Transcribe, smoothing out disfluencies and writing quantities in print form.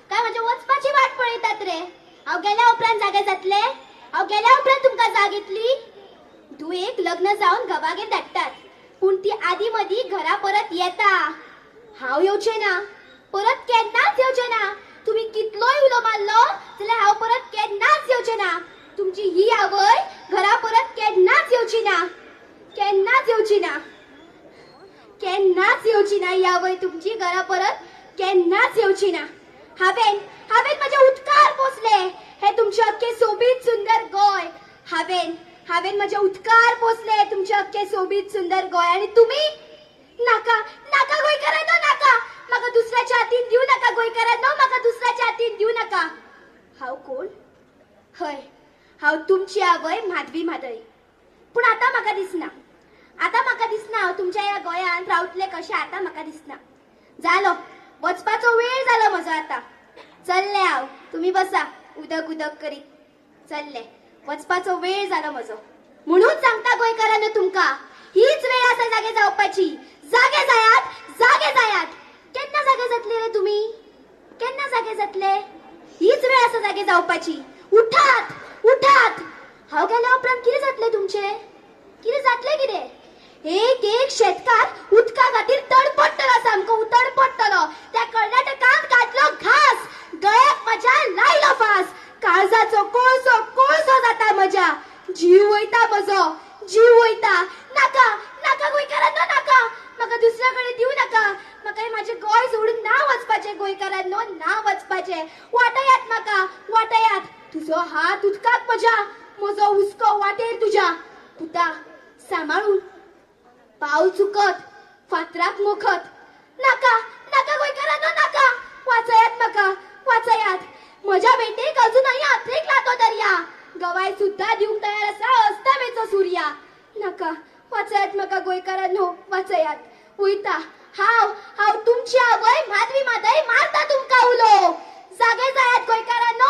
काय माझ्या वचपाची वाट पळयतात रे? हांव गेल्या उपरांत जागे जातले? हांव गेल्या उपरांत तुमकां जाग येतली? तू एक लग्न जावन घवागेर धाडटात, पूण ती आदी मदी घरा परत येता. हांव येवचें ना, परत केन्नाच येवचें ना. तुम्ही कितलोय उलो मारलो जाल्यार हांव परत केन्नाच येवचें ना. तुमची ही आवय घरा परत केन्नाच येवची ना. केन्नाच येवची ना. केन्नाच येवची ना ही आवय तुमची घरा परत केन्नाच येवची ना. हांवेन माझे उदकार पोसले हे तुमचे अख्खे सोबीत सुंदर गोंय. हांवेन माझे उदकार पोसले तुमचे अख्खे सोबीत सुंदर गोंय. आणि तुम्ही नाका नाका गोंयकारांनो नाका. म्हाका दुसऱ्याच्या हातीन दिवू नका गोंयकारांनो, म्हाका दुसऱ्याच्या हातीन दिवू नका. हांव कोण? हय, हांव तुमची आवय माधवी म्हादळी. पूण आतां म्हाका दिसना हांव तुमच्या ह्या गोंयांत रावतले कशें. आतां म्हाका दिसना. जालो, वचपाचो वेळ जालो म्हजो आतां. चल्ले हांव. तुम्ही बसा उदक उदक करीत. चल्ले, वचपाचो वेळ जालो म्हजो. म्हणून सांगता गोंयकारांनो तुमकां, हीच वेळ आसा जागे जावपाची. जागे जायात, जागे जायात. केन्ना जागे जातले रे तुम्ही? केन्ना जागे जातले? हीच वेळ आसा जागे जावपाची. उठात, उठात. हांव गेल्या उपरांत कितें जातले तुमचे? कितें जातले कितें? एक एक शेतकार उदका खातीर तडपडटलो, सामको तडपडटलो. त्या कर्नाटकांत घातलो घास, गळ्याक म्हज्या लायलो फास. काळजाचो कोळसो कोळसो जाता म्हज्या. जीव वयता म्हजो, जीव वयता. नाका नाका गोंयकारांनो नाका. म्हाका दुसऱ्या कडेन दिवू नाका. म्हाका माझे गोंय सोडून ना वचपाचे गोंयकारांनो, ना वचपाचे. वाटयात म्हाका, वाटयात. तुजो हात उदकाक म्हज्या, म्हजो हुस्को वाटेर तुज्या. पुता सांबाळून, पावल चुकत, फातराक मोखत. नाका नाका गोंयकारांनो नाका. वाचयात म्हाका, वाचयात. म्हज्या बेटेक अजूनही हातरेक लातो दर्या. गवाय सुद्धा दिवंक तयार आसा अस्तमेचो सुर्या. नाका, वाचयात म्हाका गोंयकारांनो, वाचयात. वयता हांव तुमची आवय माधवी म्हादय मारता तुमकां उलो. जागे जायात गोंयकारांनो.